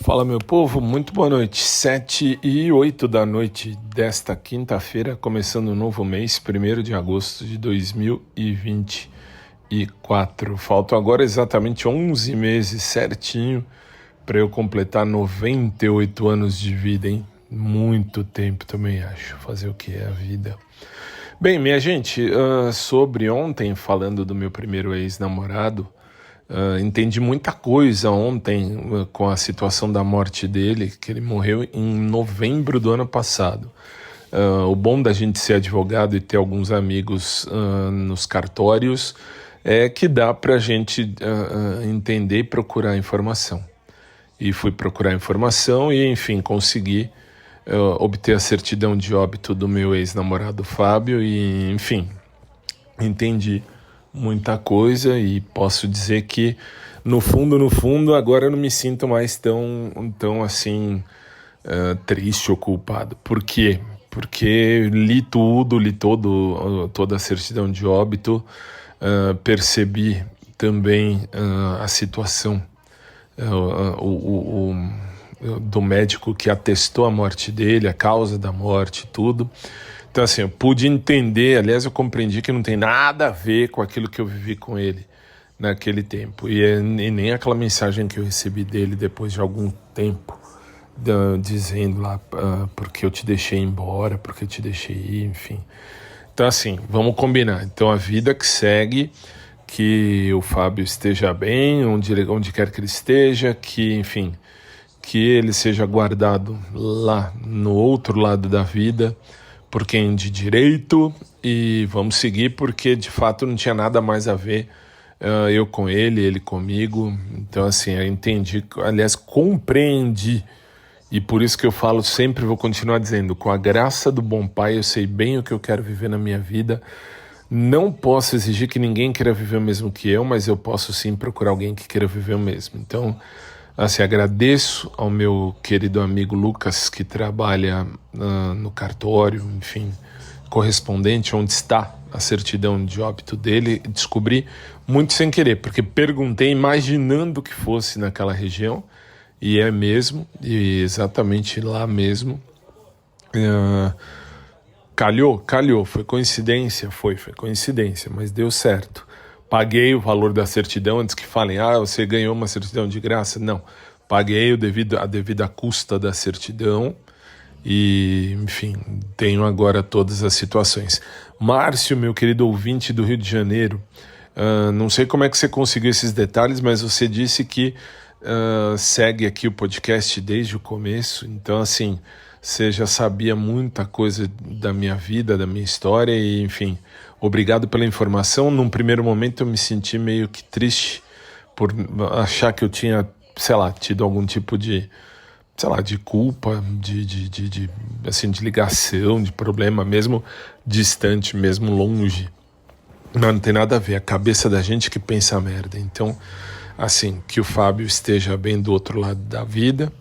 Fala, meu povo, muito boa noite. 7h08 da noite desta quinta-feira, começando um novo mês, 1º de agosto de 2024. Faltam agora exatamente 11 meses certinho para eu completar 98 anos de vida, hein? Muito tempo também, acho. Fazer o que é a vida. Bem, minha gente, sobre ontem, falando do meu primeiro ex-namorado, entendi muita coisa ontem com a situação da morte dele, que ele morreu em novembro do ano passado. O bom da gente ser advogado e ter alguns amigos nos cartórios é que dá para a gente entender e procurar informação. E fui procurar informação e, enfim, consegui obter a certidão de óbito do meu ex-namorado Fábio e, enfim, entendi muita coisa e posso dizer que no fundo, agora eu não me sinto mais tão assim triste ou culpado. Por quê? Porque li toda a certidão de óbito, percebi também a situação do médico que atestou a morte dele, a causa da morte, tudo. Então, assim, eu pude entender, aliás, eu compreendi que não tem nada a ver com aquilo que eu vivi com ele naquele tempo. E nem aquela mensagem que eu recebi dele depois de algum tempo, dizendo lá, porque eu te deixei embora, porque eu te deixei ir, enfim. Então, assim, vamos combinar. Então, a vida que segue, que o Fábio esteja bem, onde quer que ele esteja, que, enfim, que ele seja guardado lá no outro lado da vida, por quem de direito, e vamos seguir porque de fato não tinha nada mais a ver eu com ele comigo. Então, assim, eu entendi, aliás, compreendi, e por isso que eu falo, sempre vou continuar dizendo, com a graça do bom Pai eu sei bem o que eu quero viver na minha vida. Não posso exigir que ninguém queira viver o mesmo que eu, mas eu posso sim procurar alguém que queira viver o mesmo. Então, assim, agradeço ao meu querido amigo Lucas, que trabalha no cartório, enfim, correspondente, onde está a certidão de óbito dele. Descobri muito sem querer, porque perguntei imaginando que fosse naquela região, e é mesmo, e exatamente lá mesmo. Calhou, foi coincidência, mas deu certo. Paguei o valor da certidão antes que falem, você ganhou uma certidão de graça. Não, paguei a devida custa da certidão e, enfim, tenho agora todas as situações. Márcio, meu querido ouvinte do Rio de Janeiro, não sei como é que você conseguiu esses detalhes, mas você disse que segue aqui o podcast desde o começo, então, assim, você já sabia muita coisa da minha vida, da minha história e, enfim, obrigado pela informação. Num primeiro momento eu me senti meio que triste por achar que eu tinha, sei lá, tido algum tipo de, sei lá, de culpa, assim, de ligação, de problema, mesmo distante, mesmo longe. Não tem nada a ver, a cabeça da gente que pensa merda. Então, assim, que o Fábio esteja bem do outro lado da vida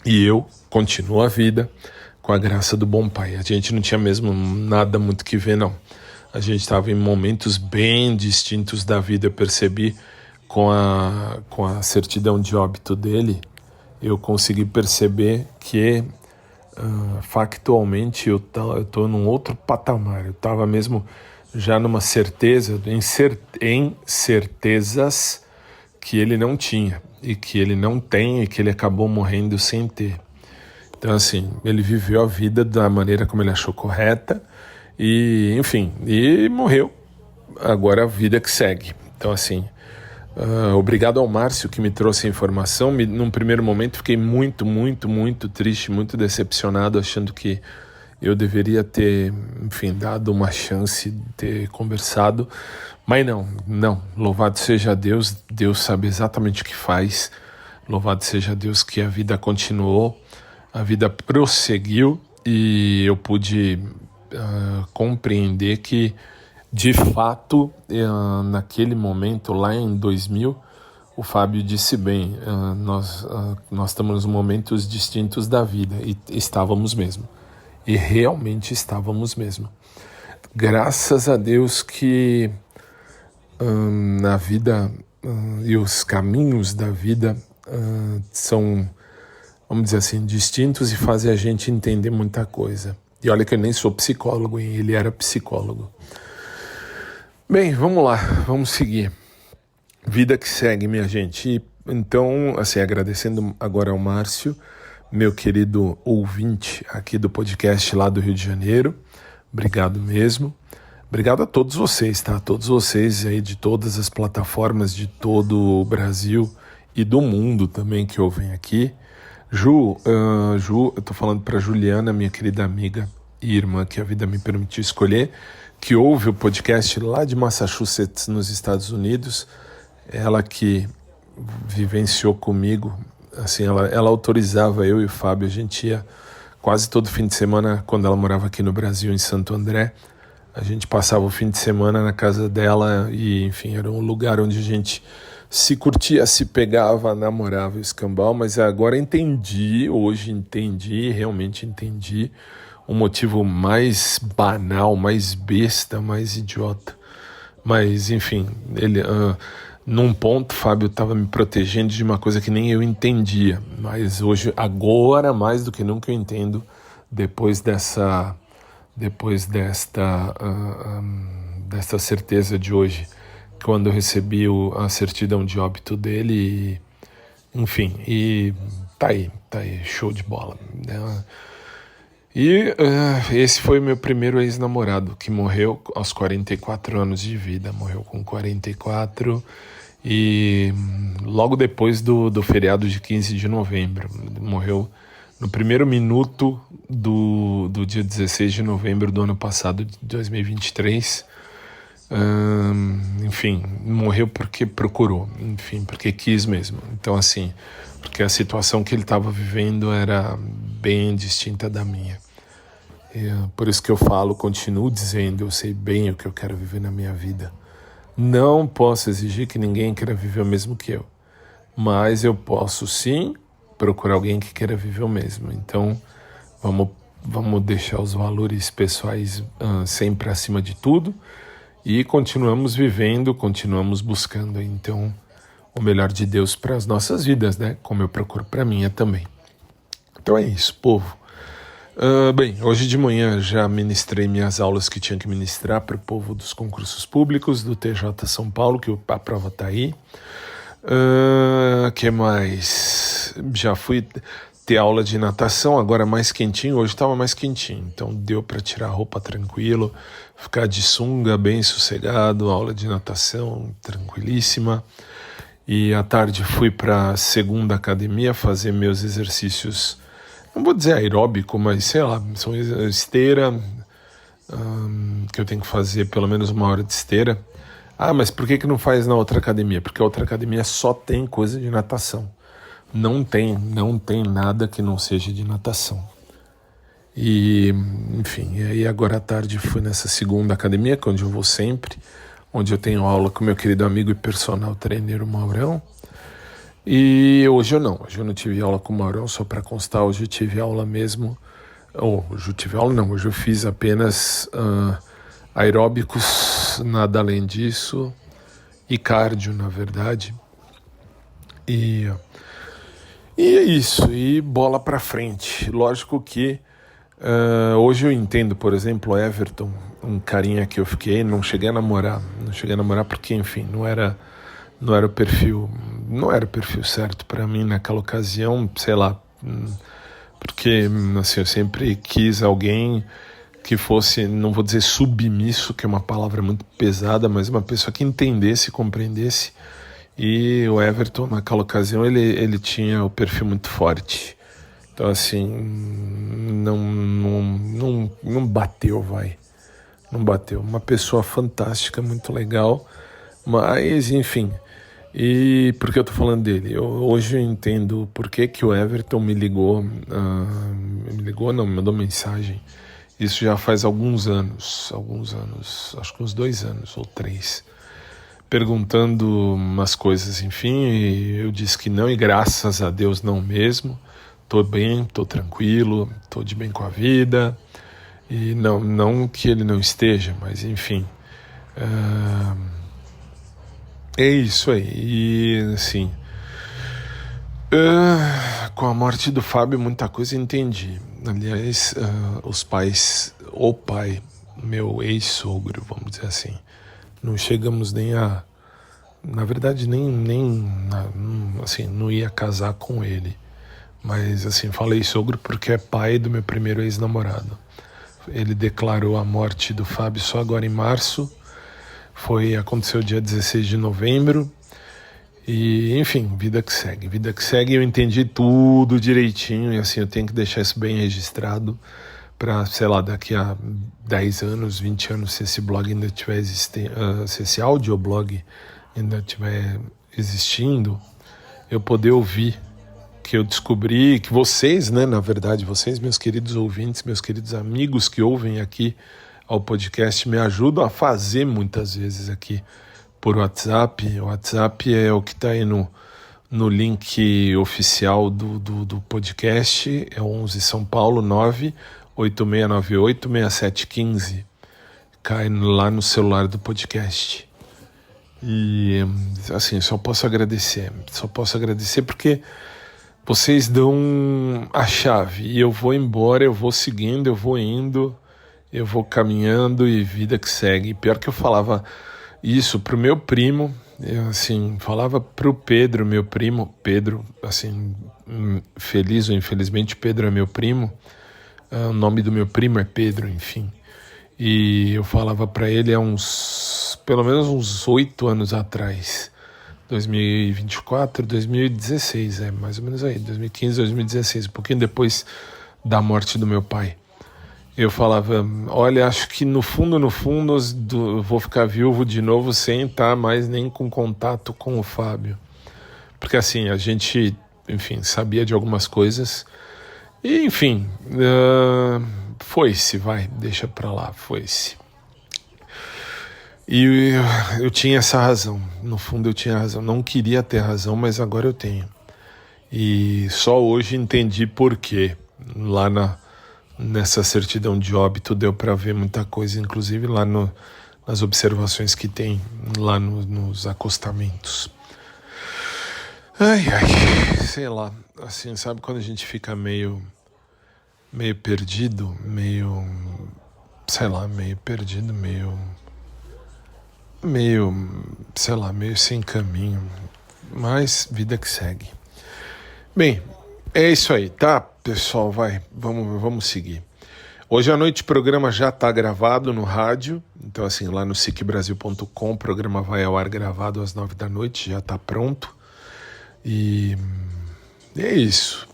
e eu continuo a vida com a graça do bom Pai. A gente não tinha mesmo nada muito que ver, não. A gente estava em momentos bem distintos da vida. Eu percebi com a certidão de óbito dele, eu consegui perceber que factualmente eu estou num outro patamar. Eu estava mesmo já numa certeza, em certezas que ele não tinha e que ele não tem e que ele acabou morrendo sem ter. Então, assim, ele viveu a vida da maneira como ele achou correta e, enfim, e morreu. Agora a vida que segue. Então, assim, obrigado ao Márcio que me trouxe a informação. Num primeiro momento fiquei muito triste, muito decepcionado, achando que eu deveria ter, enfim, dado uma chance de ter conversado, mas não, louvado seja Deus, Deus sabe exatamente o que faz, louvado seja Deus que a vida continuou, a vida prosseguiu e eu pude compreender que, de fato, naquele momento, lá em 2000, o Fábio disse bem, nós estamos em momentos distintos da vida e estávamos mesmo. E realmente estávamos mesmo. Graças a Deus que na vida e os caminhos da vida são vamos dizer assim, distintos e fazem a gente entender muita coisa. E olha que eu nem sou psicólogo, hein? Ele era psicólogo. Bem, vamos lá, vamos seguir. Vida que segue, minha gente. E, então, assim, agradecendo agora ao Márcio, meu querido ouvinte aqui do podcast lá do Rio de Janeiro. Obrigado mesmo. Obrigado a todos vocês, tá? Todos vocês aí de todas as plataformas de todo o Brasil e do mundo também que ouvem aqui. Ju, eu tô falando para Juliana, minha querida amiga e irmã que a vida me permitiu escolher, que ouve o podcast lá de Massachusetts, nos Estados Unidos. Ela que vivenciou comigo, assim, ela autorizava eu e o Fábio, a gente ia quase todo fim de semana, quando ela morava aqui no Brasil, em Santo André, a gente passava o fim de semana na casa dela e, enfim, era um lugar onde a gente se curtia, se pegava, namorava, escambau, mas agora realmente entendi o motivo mais banal, mais besta, mais idiota. Mas, enfim, num ponto, Fábio estava me protegendo de uma coisa que nem eu entendia, mas hoje, agora, mais do que nunca eu entendo, depois desta certeza de hoje, quando eu recebi a certidão de óbito dele, enfim, e tá aí, show de bola, né? E esse foi o meu primeiro ex-namorado, que morreu aos 44 anos de vida, morreu com 44 e logo depois do feriado de 15 de novembro, morreu no primeiro minuto do dia 16 de novembro do ano passado, de 2023, enfim, morreu porque procurou, enfim, porque quis mesmo. Então, assim, porque a situação que ele estava vivendo era bem distinta da minha. Por isso que eu continuo dizendo, eu sei bem o que eu quero viver na minha vida. Não posso exigir que ninguém queira viver o mesmo que eu, mas eu posso sim procurar alguém que queira viver o mesmo. Então, vamos deixar os valores pessoais sempre acima de tudo e continuamos vivendo, continuamos buscando, então, o melhor de Deus para as nossas vidas, né? Como eu procuro para a minha também. Então é isso, povo. Bem, hoje de manhã já ministrei minhas aulas que tinha que ministrar para o povo dos concursos públicos do TJ São Paulo, que a prova está aí. Que mais? Já fui ter aula de natação, agora mais quentinho, hoje estava mais quentinho, então deu para tirar a roupa tranquilo, ficar de sunga bem sossegado, aula de natação tranquilíssima. E à tarde fui para a segunda academia fazer meus exercícios, não vou dizer aeróbico, mas sei lá, são esteira, que eu tenho que fazer pelo menos 1 hora de esteira. Mas por que não faz na outra academia? Porque a outra academia só tem coisa de natação. Não tem nada que não seja de natação. E, enfim, e aí agora à tarde fui nessa segunda academia, que é onde eu vou sempre, onde eu tenho aula com meu querido amigo e personal trainer Maurão. E hoje eu não tive aula com o Maurão, só para constar, hoje eu tive aula mesmo, hoje eu fiz apenas aeróbicos, nada além disso, e cardio, na verdade. E é isso, e bola pra frente. Lógico que hoje eu entendo, por exemplo, o Everton, um carinha que eu fiquei, não cheguei a namorar porque, enfim, não era o perfil certo para mim naquela ocasião, sei lá, porque assim, eu sempre quis alguém que fosse, não vou dizer submisso, que é uma palavra muito pesada, mas uma pessoa que entendesse, compreendesse. E o Everton, naquela ocasião, ele tinha o perfil muito forte. Então, assim, não bateu, não bateu. Uma pessoa fantástica, muito legal, mas, enfim. E por que eu tô falando dele? Hoje eu entendo por que o Everton me ligou, me mandou mensagem. Isso já faz alguns anos, acho que uns 2 anos ou 3, perguntando umas coisas, enfim, e eu disse que não, e graças a Deus não mesmo. Tô bem, tô tranquilo, tô de bem com a vida, e não que ele não esteja, mas enfim, é isso aí. E assim, com a morte do Fábio, muita coisa entendi. Aliás, o pai, meu ex-sogro, vamos dizer assim, não chegamos nem a... Na verdade, assim, não ia casar com ele. Mas, assim, falei sogro porque é pai do meu primeiro ex-namorado. Ele declarou a morte do Fábio só agora em março. Aconteceu dia 16 de novembro. E, enfim, vida que segue. Vida que segue, eu entendi tudo direitinho. E, assim, eu tenho que deixar isso bem registrado para, sei lá, daqui a 10 anos, 20 anos, se esse blog ainda estiver existindo, se esse audioblog ainda estiver existindo, eu poder ouvir que eu descobri, que vocês, né, na verdade, vocês, meus queridos ouvintes, meus queridos amigos que ouvem aqui ao podcast, me ajudam a fazer muitas vezes aqui por WhatsApp. O WhatsApp é o que está aí no link oficial do podcast, é 11 São Paulo 986986715, cai lá no celular do podcast. E, assim, só posso agradecer porque vocês dão a chave e eu vou embora, eu vou seguindo, eu vou indo, eu vou caminhando e vida que segue. Pior que eu falava isso pro meu primo, eu, assim, falava pro Pedro, meu primo, Pedro, assim, feliz ou infelizmente, Pedro é meu primo, o nome do meu primo é Pedro, enfim. E eu falava para ele há pelo menos uns 8 anos atrás, 2024, 2016, mais ou menos aí, 2015, 2016, um pouquinho depois da morte do meu pai. Eu falava, olha, acho que no fundo, eu vou ficar viúvo de novo sem estar mais nem com contato com o Fábio. Porque assim, a gente, enfim, sabia de algumas coisas e, enfim, foi-se, deixa pra lá, foi-se. E eu tinha essa razão, no fundo eu tinha razão, não queria ter razão, mas agora eu tenho. E só hoje entendi por quê. Lá nessa certidão de óbito deu pra ver muita coisa, inclusive lá nas observações que tem lá nos acostamentos. Ai, sei lá, assim, sabe quando a gente fica meio perdido, sei lá, sei lá, meio sem caminho, mas vida que segue. Bem, é isso aí, tá, pessoal, vamos seguir. Hoje à noite o programa já está gravado no rádio, então assim, lá no sicbrasil.com o programa vai ao ar gravado às 9 da noite, já está pronto. E é isso.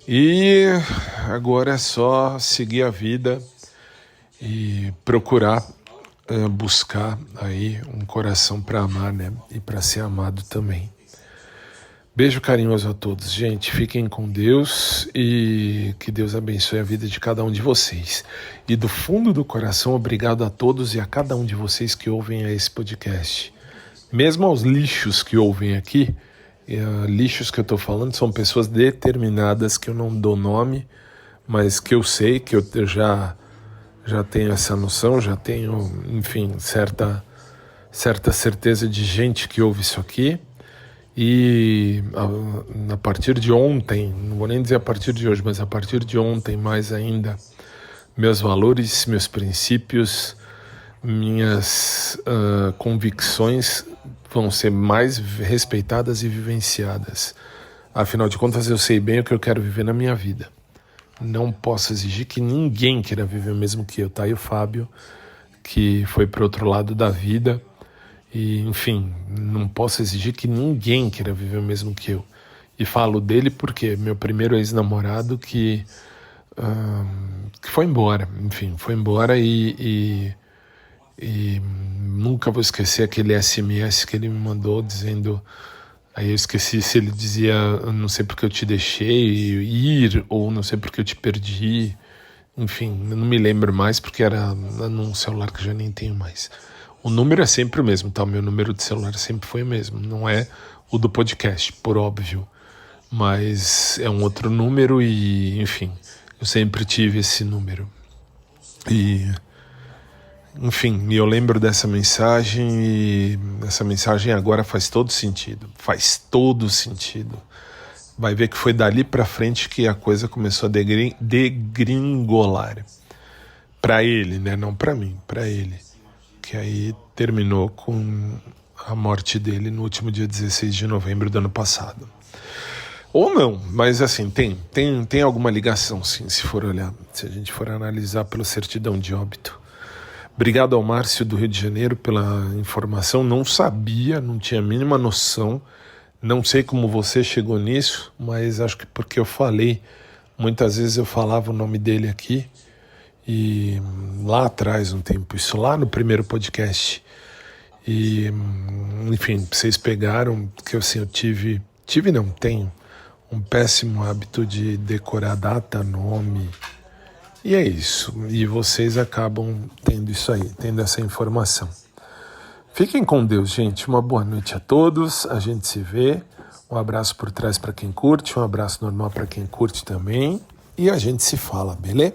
E agora é só seguir a vida e procurar buscar aí um coração para amar, né? E para ser amado também. Beijo carinhoso a todos, gente. Fiquem com Deus e que Deus abençoe a vida de cada um de vocês. E do fundo do coração, obrigado a todos e a cada um de vocês que ouvem esse podcast. Mesmo aos lixos que ouvem aqui, lixos que eu estou falando são pessoas determinadas que eu não dou nome, mas que eu sei, que eu já tenho essa noção, já tenho, enfim, certa certeza de gente que ouve isso aqui. E a partir de ontem, não vou nem dizer a partir de hoje, mas a partir de ontem mais ainda, meus valores, meus princípios, minhas convicções vão ser mais respeitadas e vivenciadas. Afinal de contas, eu sei bem o que eu quero viver na minha vida. Não posso exigir que ninguém queira viver o mesmo que eu. Tá aí o Fábio, que foi para o outro lado da vida. E, enfim, não posso exigir que ninguém queira viver o mesmo que eu. E falo dele porque meu primeiro ex-namorado que foi embora. Enfim, foi embora e nunca vou esquecer aquele SMS que ele me mandou dizendo... Aí eu esqueci se ele dizia não sei porque eu te deixei ir ou não sei porque eu te perdi. Enfim, eu não me lembro mais porque era num celular que eu já nem tenho mais. O número é sempre o mesmo, tá? O meu número de celular sempre foi o mesmo. Não é o do podcast, por óbvio. Mas é um outro número e, enfim, eu sempre tive esse número. E... enfim, eu lembro dessa mensagem e essa mensagem agora faz todo sentido. Faz todo sentido. vai ver que foi dali para frente que a coisa começou a degringolar. Para ele, né? Não para mim, para ele. Que aí terminou com a morte dele no último dia 16 de novembro do ano passado. Ou não, mas assim, tem alguma ligação, sim, se for olhar, se a gente for analisar pela certidão de óbito. Obrigado ao Márcio do Rio de Janeiro pela informação, não sabia, não tinha a mínima noção, não sei como você chegou nisso, mas acho que porque eu falei, muitas vezes eu falava o nome dele aqui, e lá atrás, um tempo, isso lá no primeiro podcast, e enfim, vocês pegaram, que assim, eu tenho um péssimo hábito de decorar data, nome, e é isso. E vocês acabam tendo isso aí, tendo essa informação. Fiquem com Deus, gente. Uma boa noite a todos. A gente se vê. Um abraço por trás para quem curte, um abraço normal para quem curte também. E a gente se fala, beleza?